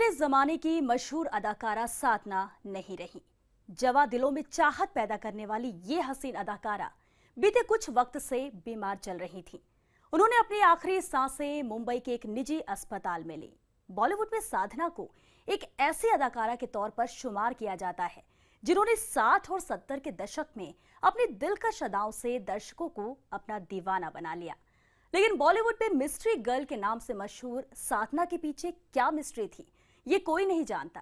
पुराने जमाने की मशहूर अदाकारा साधना नहीं रही। जवां दिलों में चाहत पैदा करने वाली ये हसीन अदाकारा बीते कुछ वक्त से बीमार चल रही थी। उन्होंने अपनी आखिरी सांसें मुंबई के एक निजी अस्पताल में ली। बॉलीवुड में साधना को एक ऐसी अदाकारा के तौर पर शुमार किया जाता है जिन्होंने 60 और 70 के दशक में अपनी दिलकश अदाओं से दर्शकों को अपना दीवाना बना लिया। लेकिन बॉलीवुड में मिस्ट्री गर्ल के नाम से मशहूर साधना के पीछे क्या मिस्ट्री थी, ये कोई नहीं जानता।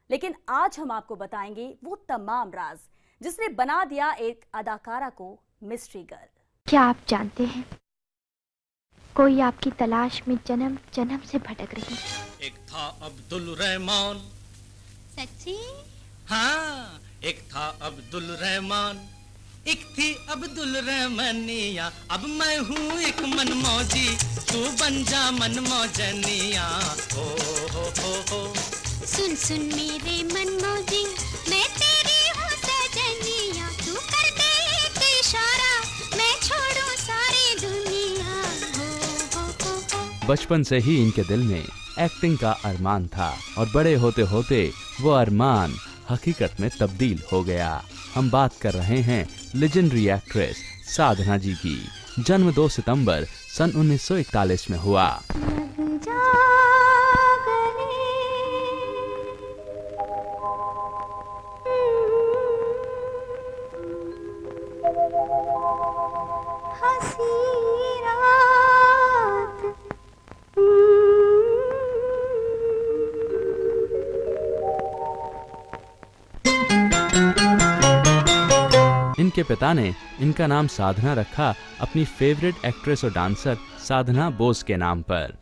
लेकिन आज हम आपको बताएंगे वो तमाम राज जिसने बना दिया एक अदाकारा को मिस्ट्री गर्ल। क्या आप जानते हैं, कोई आपकी तलाश में जन्म जन्म से भटक रही है। एक था अब्दुल रहमान। सच्ची? हाँ, एक था अब्दुल रहमान, एक थी अब्दुल रहमानिया। अब मैं हूँ एक मनमौजी, तू बन जा मनमौजनिया। हो। सुन सुन मेरे मनमौजी, मैं तेरी हूँ सजनिया। तू कर दे एक इशारा, मैं छोड़ूं सारी दुनिया। हो। बचपन से ही इनके दिल में एक्टिंग का अरमान था और बड़े होते होते वो अरमान हकीकत में तब्दील हो गया। हम बात कर रहे हैं लेजेंडरी एक्ट्रेस साधना जी की। जन्म 2 सितंबर सन 1941 में हुआ। इनके पिता ने इनका नाम साधना रखा अपनी फेवरेट एक्ट्रेस और डांसर साधना बोस के नाम पर।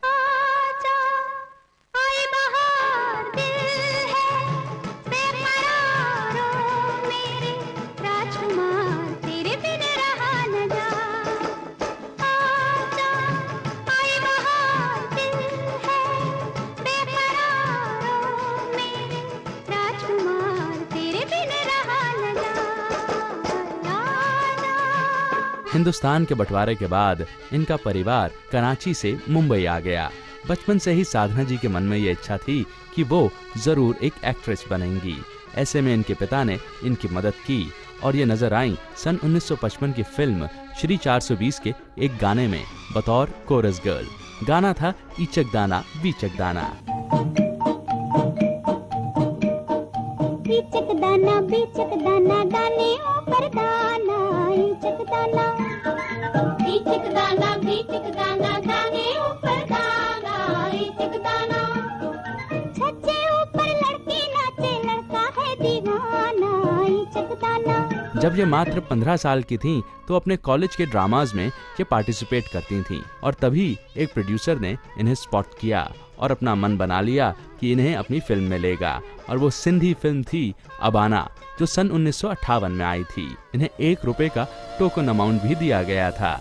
हिंदुस्तान के बंटवारे के बाद इनका परिवार कराची से मुंबई आ गया। बचपन से ही साधना जी के मन में ये इच्छा थी कि वो जरूर एक एक्ट्रेस बनेंगी। ऐसे में इनके पिता ने इनकी मदद की और ये नजर आई सन 1955 की फिल्म श्री 420 के एक गाने में बतौर कोरस गर्ल। गाना था ईचक दाना बीचक दाना। बीचक दाना बीचक दाना, दाने ऊपर दाना, ईचक दाना। बीचक दाना बीचक दाना, दाने ऊपर दाना, ईचक दाना। छज्जे ऊपर लड़की नाचे, लड़का है दीवाना, ईचक दाना। जब ये मात्र 15 साल की थीं, तो अपने कॉलेज के ड्रामाज में ये पार्टिसिपेट करती थीं और तभी एक प्रोड्यूसर ने इन्हें स्पॉट किया और अपना मन बना लिया कि इन्हें अपनी फिल्म में लेगा। और वो सिंधी फिल्म थी अबाना, जो सन 1958 में आई थी। इन्हें ₹1 का टोकन अमाउंट भी दिया गया था।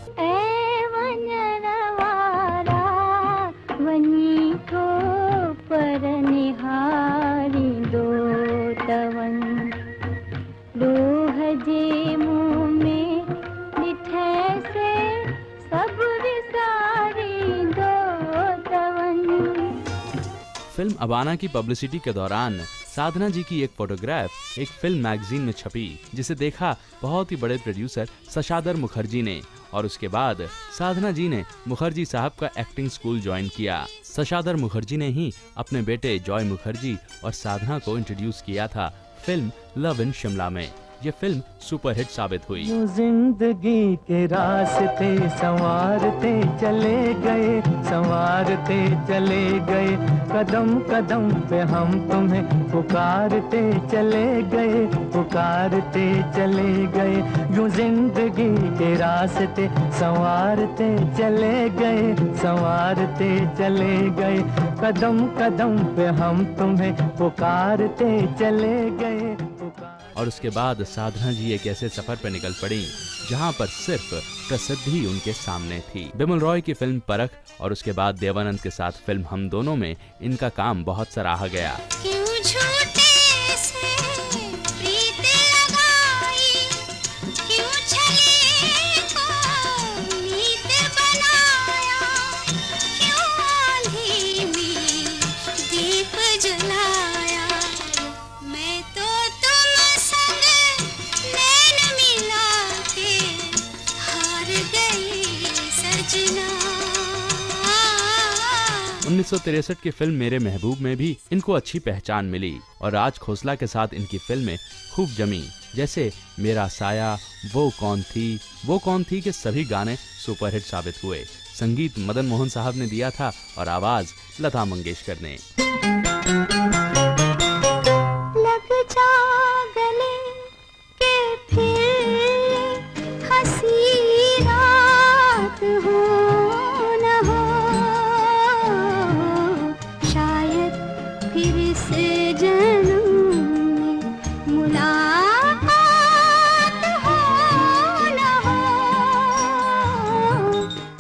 फिल्म अबाना की पब्लिसिटी के दौरान साधना जी की एक फोटोग्राफ एक फिल्म मैगजीन में छपी, जिसे देखा बहुत ही बड़े प्रोड्यूसर शशादर मुखर्जी ने। और उसके बाद साधना जी ने मुखर्जी साहब का एक्टिंग स्कूल ज्वाइन किया। शशादर मुखर्जी ने ही अपने बेटे जॉय मुखर्जी और साधना को इंट्रोड्यूस किया था फिल्म लव इन शिमला में। ये फिल्म सुपरहिट साबित हुई। जिंदगी के रास्ते संवारते चले गए, संवारते चले गए, कदम कदम पे हम तुम्हें पुकारते चले गए, पुकारते चले गए। यूं जिंदगी के रास्ते संवारते चले गए, संवारते चले गए, कदम कदम पे हम तुम्हें पुकारते चले गए। और उसके बाद साधना जी एक ऐसे सफर पर निकल पड़ी जहां पर सिर्फ प्रसिद्धि उनके सामने थी। बिमल रॉय की फिल्म परख और उसके बाद देवानंद के साथ फिल्म हम दोनों में इनका काम बहुत सराहा गया। जला 1963 की फिल्म मेरे महबूब में भी इनको अच्छी पहचान मिली और राज खोसला के साथ इनकी फिल्में खूब जमी, जैसे मेरा साया, वो कौन थी के सभी गाने सुपरहिट साबित हुए। संगीत मदन मोहन साहब ने दिया था और आवाज लता मंगेशकर ने। लग जा गले के फिर हंसी रात हो न हो, शायद फिर से जन्म में मुलाकात हो न हो।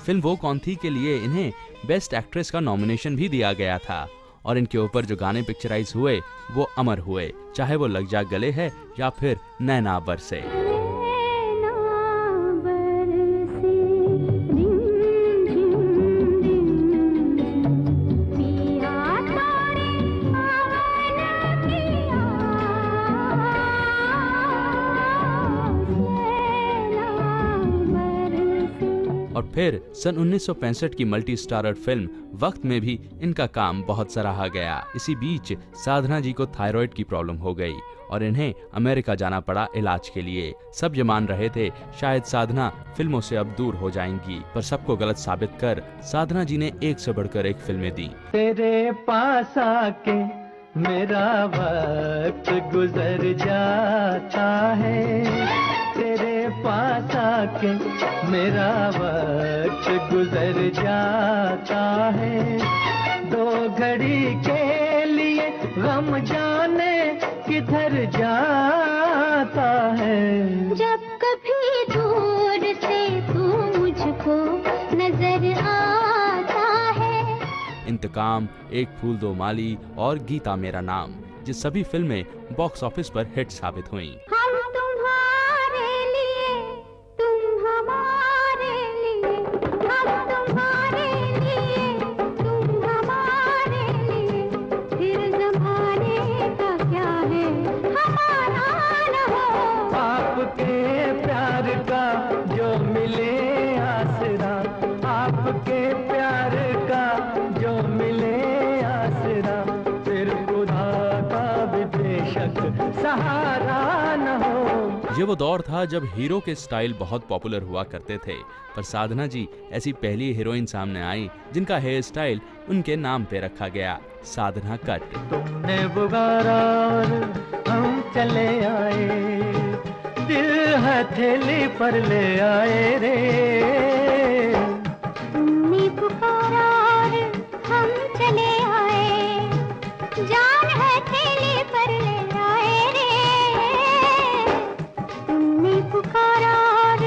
फिल्म वो कौन थी के लिए इन्हें बेस्ट एक्ट्रेस का नॉमिनेशन भी दिया गया था और इनके ऊपर जो गाने पिक्चराइज हुए वो अमर हुए, चाहे वो लग जा गले है या फिर नैना बरसे। नैना बरसे रिम झिम पिया तारे आवन किया, नैना बरसे। और फिर सन 1965 की मल्टी स्टारर फिल्म वक्त में भी इनका काम बहुत सराहा गया। इसी बीच साधना जी को थायराइड की प्रॉब्लम हो गई और इन्हें अमेरिका जाना पड़ा इलाज के लिए। सब ये मान रहे थे शायद साधना फिल्मों से अब दूर हो जाएंगी, पर सबको गलत साबित कर साधना जी ने एक से बढ़कर एक फिल्में दी। तेरे पास आके मेरा वक्त गुजर जाता है, तेरे पास आके मेरा वक्त गुजर जाता है, दो घड़ी के लिए गम जाने किधर जाता है। जब कभी दूर से तू मुझको नजर आता है, इंतकाम, एक फूल दो माली और गीता मेरा नाम, ये सभी फिल्में बॉक्स ऑफिस पर हिट साबित हुईं। हम तुम्हारे लिए, तुम हमारे लिए, हम तुम्हारे लिए, तुम हमारे लिए, फिर जमाने का क्या है हमारा न हो। आपके प्यार का जो मिले आसरा, आपके प्यार का जो मिले आसरा, फिर खुदा का भी बेशक सहारा न हो। ये वो दौर था जब हीरो के स्टाइल बहुत पॉपुलर हुआ करते थे, पर साधना जी ऐसी पहली हीरोइन सामने आई जिनका हेयर स्टाइल उनके नाम पे रखा गया, साधना कट। तुमने पुकारा और हम चले आए, दिल हथेली पर ले आए रे। तुमने पुकारा और हम चले आए, जान है थैली पर ले आए रे। तुमने पुकारा और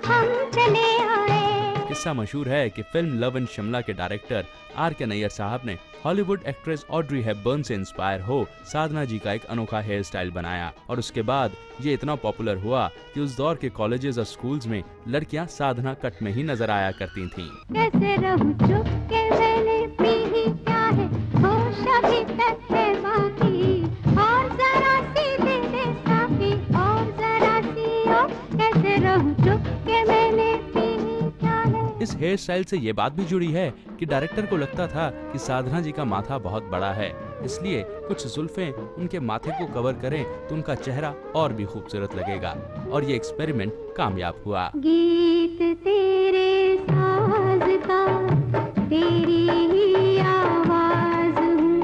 हम चले आए। किस्सा मशहूर है कि फिल्म लव एंड शिमला के डायरेक्टर R.K. नैयर साहब ने हॉलीवुड एक्ट्रेस ऑड्री हेपबर्न से इंस्पायर हो साधना जी का एक अनोखा हेयर स्टाइल बनाया और उसके बाद ये इतना पॉपुलर हुआ कि उस दौर के कॉलेजेस और स्कूल्स में लड़कियां साधना कट में ही नजर आया करती थीं। कैसे रहूं चुप के मैंने पी ही क्या है, होश अभी तक है बाकी, और जरा सी दे दे साथी, और जरा सी, और कैसे रहूं चुप के मैंने पी ही क्या है। इस हेयर स्टाइल से ये बात भी जुड़ी है कि डायरेक्टर को लगता था कि साधना जी का माथा बहुत बड़ा है, इसलिए कुछ जुल्फें उनके माथे को कवर करें तो उनका चेहरा और भी खूबसूरत लगेगा और ये एक्सपेरिमेंट कामयाब हुआ। गीत तेरे साज का, तेरी ही आवाज हूँ,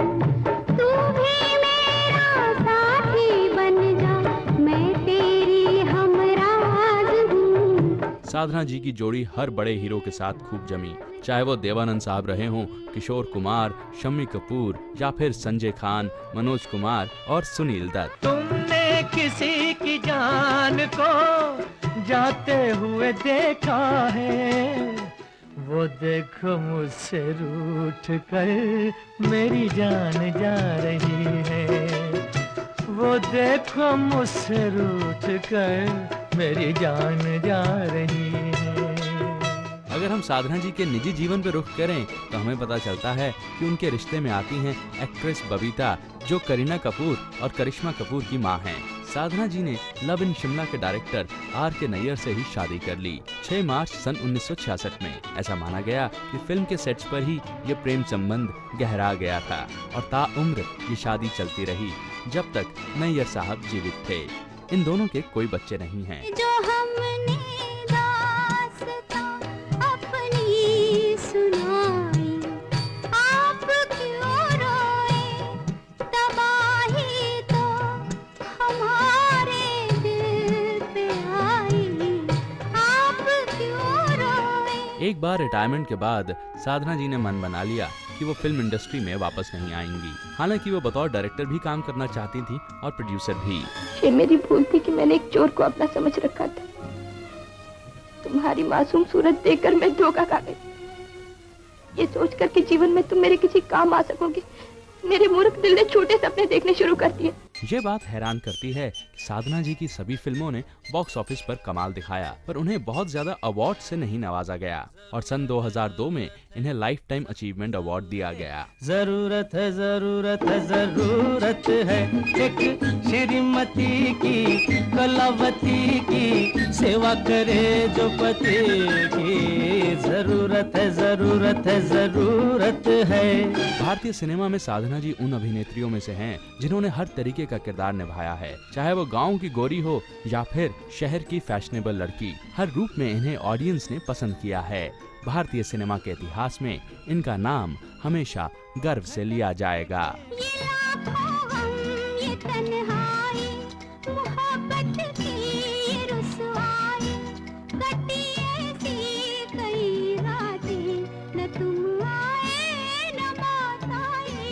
तू भी मेरा साथी बन जा, मैं तेरी हमराज हूँ। साधना जी की जोड़ी हर बड़े हीरो के साथ खूब जमी, चाहे वो देवानंद साहब रहे हों, किशोर कुमार, शम्मी कपूर या फिर संजय खान, मनोज कुमार और सुनील दत्त। तुमने किसी की जान को जाते हुए देखा है, वो देखो मुझसे रूठ कर मेरी जान जा रही है, वो देखो मुझसे रूठ कर मेरी जान जा रही है। अगर हम साधना जी के निजी जीवन पर रुख करें तो हमें पता चलता है कि उनके रिश्ते में आती हैं एक्ट्रेस बबीता, जो करीना कपूर और करिश्मा कपूर की मां हैं। साधना जी ने लव इन शिमला के डायरेक्टर R.K. नैयर से ही शादी कर ली 6 मार्च सन 1966 में। ऐसा माना गया कि फिल्म के सेट्स पर ही ये प्रेम संबंध गहरा गया था और ताउम्र ये शादी चलती रही जब तक नैयर साहब जीवित थे। इन दोनों के कोई बच्चे नहीं हैं। जो हमने दास्तां अपनी सुनाई, आप क्यों रोए? तबाही तो हमारे दिल पे आई, आप क्यों रोए? एक बार रिटायरमेंट के बाद साधना जी ने मन बना लिया कि वो फिल्म इंडस्ट्री में वापस नहीं आएंगी। हालांकि वो बतौर डायरेक्टर भी काम करना चाहती थी और प्रोड्यूसर भी। ये मेरी भूल थी कि मैंने एक चोर को अपना समझ रखा था। तुम्हारी मासूम सूरत देखकर मैं धोखा खा गई। ये सोचकर कि जीवन में तुम मेरे किसी काम आ सकोगे, मेरे मूर्ख दिल ने छोटे सपने देखने शुरू कर दिए। ये बात हैरान करती है कि साधना जी की सभी फिल्मों ने बॉक्स ऑफिस पर कमाल दिखाया, पर उन्हें बहुत ज्यादा अवार्ड से नहीं नवाजा गया और सन 2002 में इन्हें लाइफ टाइम अचीवमेंट अवार्ड दिया गया। जरूरत है जरूरत है जरूरत है एक श्रीमती की, कलावती की, सेवा करे जो पति की। जरूरत है जरूरत है जरूरत है। भारतीय सिनेमा में साधना जी उन अभिनेत्रियों में से हैं जिन्होंने हर तरीके का किरदार निभाया है, चाहे वो गांव की गोरी हो या फिर शहर की फैशनेबल लड़की। हर रूप में इन्हें ऑडियंस ने पसंद किया है। भारतीय सिनेमा के इतिहास में इनका नाम हमेशा गर्व से लिया जाएगा। ये लाखों गम, ये तन्हाई, मोहब्बत की ये रुसवाई, कटी ऐसी कई रातें, न तुम आए न बात आई।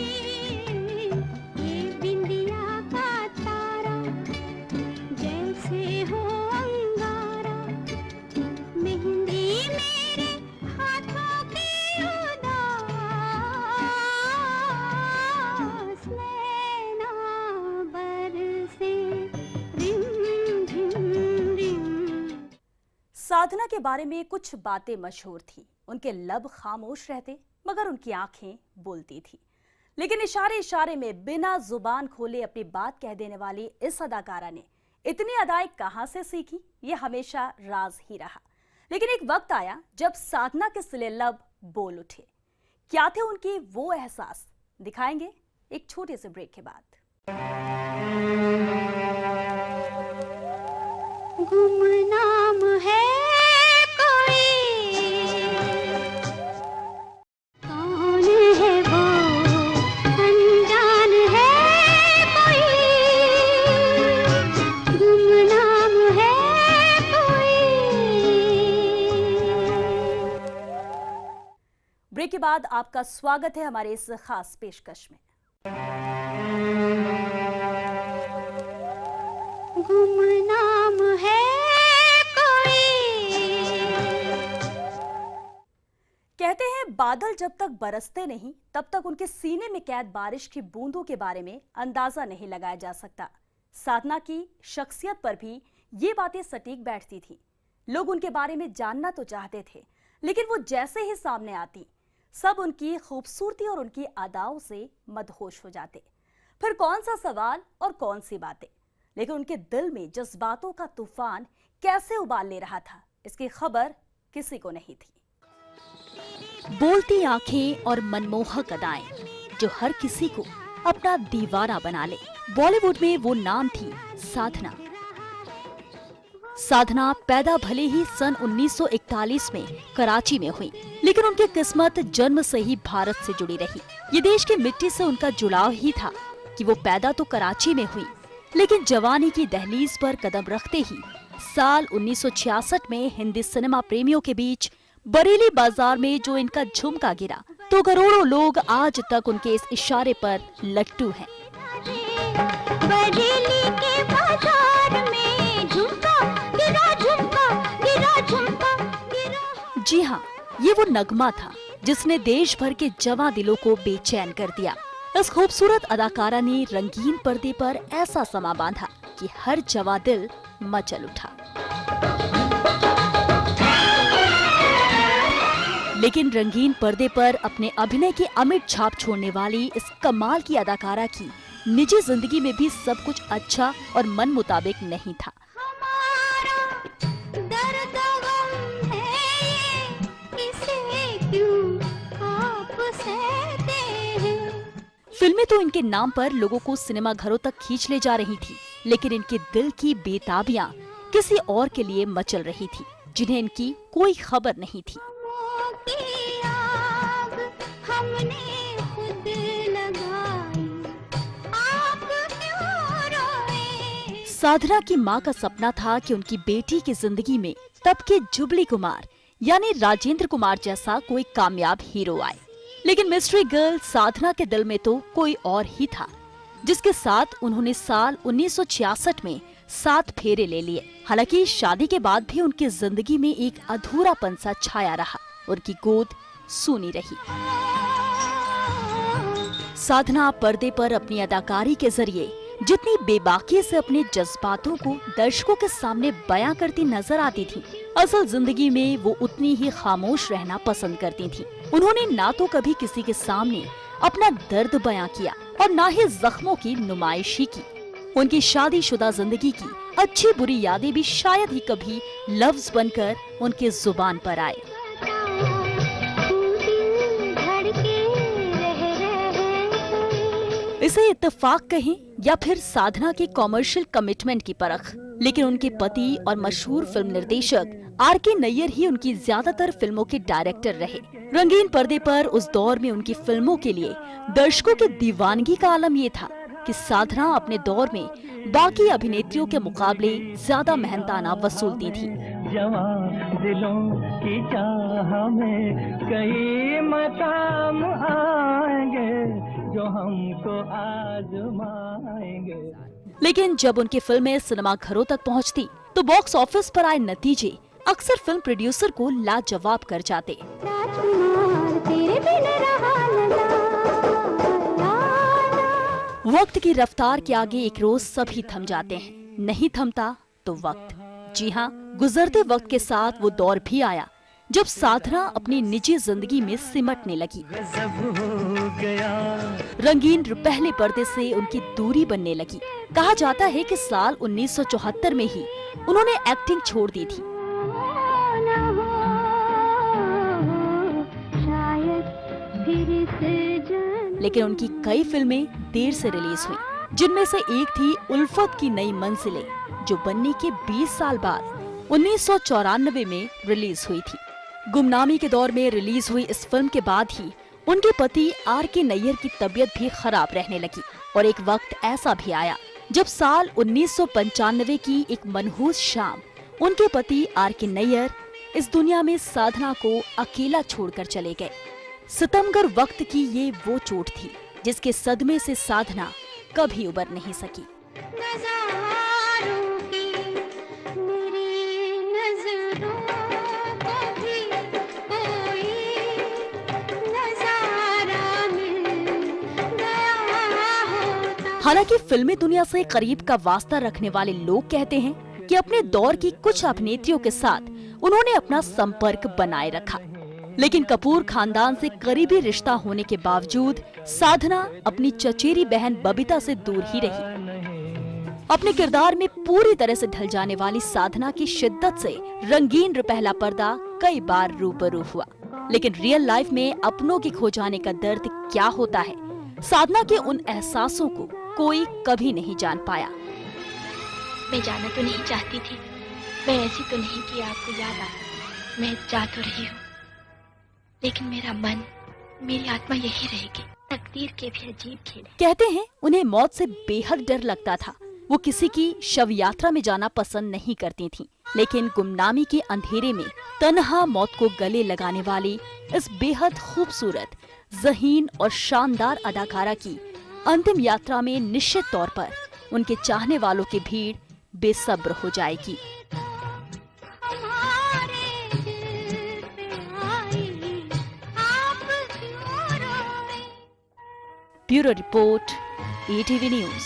ये बिंदिया का तारा जैसे हो अंगारा, मेहंदी मेरे हाथों की उदास, नैना बरसे रिम झिम रिम। साधना के बारे में कुछ बातें मशहूर थी। उनके लब खामोश रहते मगर उनकी आंखें बोलती थी। लेकिन इशारे इशारे में बिना जुबान खोले अपनी बात कह देने वाली इस अदाकारा ने इतनी अदाएं कहां से सीखी, ये हमेशा राज ही रहा। लेकिन एक वक्त आया जब साधना के सिले लब बोल उठे। क्या थे उनके वो एहसास, दिखाएंगे एक छोटे से ब्रेक के बाद। गुमनाम है कोई, कौन है वो, अनजान है कोई, गुमनाम है कोई। ब्रेक के बाद आपका स्वागत है हमारे इस खास पेशकश में। गुमनाम है कोई। कहते हैं बादल जब तक बरसते नहीं तब तक उनके सीने में कैद बारिश की बूंदों के बारे में अंदाजा नहीं लगाया जा सकता। साधना की शख्सियत पर भी ये बातें सटीक बैठती थी। लोग उनके बारे में जानना तो चाहते थे, लेकिन वो जैसे ही सामने आती सब उनकी खूबसूरती और उनकी अदाओं से मदहोश हो जाते। फिर कौन सा सवाल और कौन सी बातें, लेकिन उनके दिल में जज्बातों का तूफान कैसे उबाल ले रहा था, इसकी खबर किसी को नहीं थी। बोलती आंखें और मनमोहक अदाएं जो हर किसी को अपना दीवाना बना ले। बॉलीवुड में वो नाम थी साधना। साधना पैदा भले ही सन 1941 में कराची में हुई, लेकिन उनकी किस्मत जन्म से ही भारत से जुड़ी रही। ये देश की मिट्टी से उनका जुड़ाव ही था कि वो पैदा तो कराची में हुई, लेकिन जवानी की दहलीज पर कदम रखते ही साल 1966 में हिंदी सिनेमा प्रेमियों के बीच बरेली बाजार में जो इनका झुमका गिरा, तो करोड़ों लोग आज तक उनके इस इशारे पर लट्टू हैं। बरेली के बाजार में झुमका गिरा, झुमका गिरा, झुमका गिरा। जी हाँ, ये वो नगमा था जिसने देश भर के जवां दिलों को बेचैन कर दिया। इस खूबसूरत अदाकारा ने रंगीन पर्दे पर ऐसा समा बांधा कि हर जवां दिल मचल उठा। लेकिन रंगीन पर्दे पर अपने अभिनय की अमिट छाप छोड़ने वाली इस कमाल की अदाकारा की निजी जिंदगी में भी सब कुछ अच्छा और मन मुताबिक नहीं था। दर्द गम है ये, इसे क्यों आप सहते हैं। फिल्में तो इनके नाम पर लोगों को सिनेमा घरों तक खींच ले जा रही थी, लेकिन इनके दिल की बेताबियां किसी और के लिए मचल रही थी, जिन्हें इनकी कोई खबर नहीं थी। की आग हमने खुद लगाई, आप क्यों रोए। साधना की मां का सपना था कि उनकी बेटी की जिंदगी में तब के जुबली कुमार यानी राजेंद्र कुमार जैसा कोई कामयाब हीरो आए, लेकिन मिस्ट्री गर्ल साधना के दिल में तो कोई और ही था, जिसके साथ उन्होंने साल 1966 में 7 फेरे ले लिए। हालांकि शादी के बाद भी उनकी जिंदगी में एक अधूरापन सा छाया रहा, उनकी गोद सूनी रही। साधना पर्दे पर अपनी अदाकारी के जरिए जितनी बेबाकी से अपने जज्बातों को दर्शकों के सामने बयां करती नजर आती थी, असल जिंदगी में वो उतनी ही खामोश रहना पसंद करती थी। उन्होंने ना तो कभी किसी के सामने अपना दर्द बयां किया और ना ही जख्मों की नुमाइश ही की। उनकी शादीशुदा जिंदगी की अच्छी बुरी यादें भी शायद ही कभी लफ्ज बनकर उनके जुबान पर आए। इसे इत्तेफाक कहें या फिर साधना के कॉमर्शियल कमिटमेंट की परख, लेकिन उनके पति और मशहूर फिल्म निर्देशक आर.के. नैयर ही उनकी ज्यादातर फिल्मों के डायरेक्टर रहे। रंगीन पर्दे पर उस दौर में उनकी फिल्मों के लिए दर्शकों की दीवानगी का आलम ये था कि साधना अपने दौर में बाकी अभिनेत्रियों के मुकाबले ज्यादा मेहनताना वसूलती थी। जवां दिलों की चाह में कई मकाम आएंगे जो हमको आजमाएंगे। लेकिन जब उनकी फिल्में सिनेमा घरों तक पहुंचती, तो बॉक्स ऑफिस पर आए नतीजे अक्सर फिल्म प्रोड्यूसर को लाजवाब कर जाते। राजकुमार तेरे बिन रहा न जाना। वक्त की रफ्तार के आगे एक रोज सभी थम जाते हैं, नहीं थमता तो वक्त। जी हाँ, गुजरते वक्त के साथ वो दौर भी आया जब साधना अपनी निजी जिंदगी में सिमटने लगी। गजब हो गया। रंगीन पहले पर्दे से उनकी दूरी बनने लगी। कहा जाता है कि साल 1974 में ही उन्होंने एक्टिंग छोड़ दी थी। लेकिन उनकी कई फिल्में देर से रिलीज हुई, जिनमें से एक थी उल्फत की नई मंजिलें, जो बनने के 20 साल बाद 1994 में रिलीज हुई थी। गुमनामी के दौर में रिलीज हुई इस फिल्म के बाद ही उनके पति आर.के. नैयर की तबीयत भी खराब रहने लगी और एक वक्त ऐसा भी आया जब साल 1995 की एक मनहूस शाम उनके पति आर.के. नैयर इस दुनिया में साधना को अकेला छोड़कर चले गए। सितमगर वक्त की ये वो चोट थी जिसके सदमे से साधना कभी उबर नहीं सकी। नज़ारों की मेरी नज़रों को भी कोई नज़ारा मिल गया होता। हालांकि फिल्मी दुनिया से करीब का वास्ता रखने वाले लोग कहते हैं कि अपने दौर की कुछ अभिनेत्रियों के साथ उन्होंने अपना संपर्क बनाए रखा, लेकिन कपूर खानदान से करीबी रिश्ता होने के बावजूद साधना अपनी चचेरी बहन बबीता से दूर ही रही। अपने किरदार में पूरी तरह से ढल जाने वाली साधना की शिद्दत से रंगीन पहला पर्दा कई बार रूबरू हुआ, लेकिन रियल लाइफ में अपनों के खो जाने का दर्द क्या होता है, साधना के उन एहसासों को कोई कभी नहीं जान पाया। मैं जाना तो नहीं चाहती थी, मैं ऐसी तो नहीं कि आपको याद आ, मैं जा तो रही हूँ, लेकिन मेरा मन, मेरी आत्मा यही रहेगी। तकदीर के भी अजीब खेल है। कहते हैं उन्हें मौत से बेहद डर लगता था। वो किसी की शव यात्रा में जाना पसंद नहीं करती थीं, लेकिन गुमनामी के अंधेरे में तन्हा मौत को गले लगाने वाली इस बेहद खूबसूरत, ज़हीन और शानदार अदाकारा की अंतिम यात्रा में निश्चित तौर पर उनके चाहने वालों की भीड़ बेसब्र हो जाएगी। Bureau report, ETV news.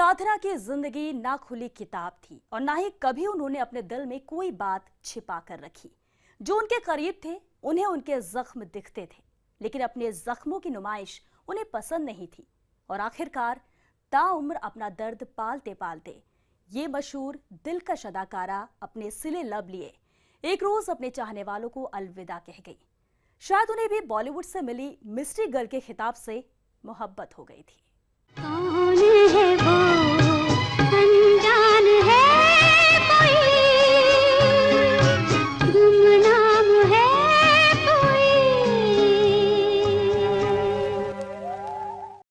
Sadhana की जिंदगी ना खुली किताब थी और ना ही कभी उन्होंने अपने दिल में कोई बात छिपा कर रखी। जो उनके करीब थे उन्हें उनके जख्म दिखते थे, लेकिन अपने जख्मों की नुमाइश उन्हें पसंद नहीं थी और आखिरकार ताउम्र अपना दर्द पालते पालते ये मशहूर दिलकश अदाकारा अपने सिले लब लिए एक रोज अपने चाहने वालों को अलविदा कह गई। शायद उन्हें भी बॉलीवुड से मिली मिस्ट्री गर्ल के खिताब से मोहब्बत हो गई थी।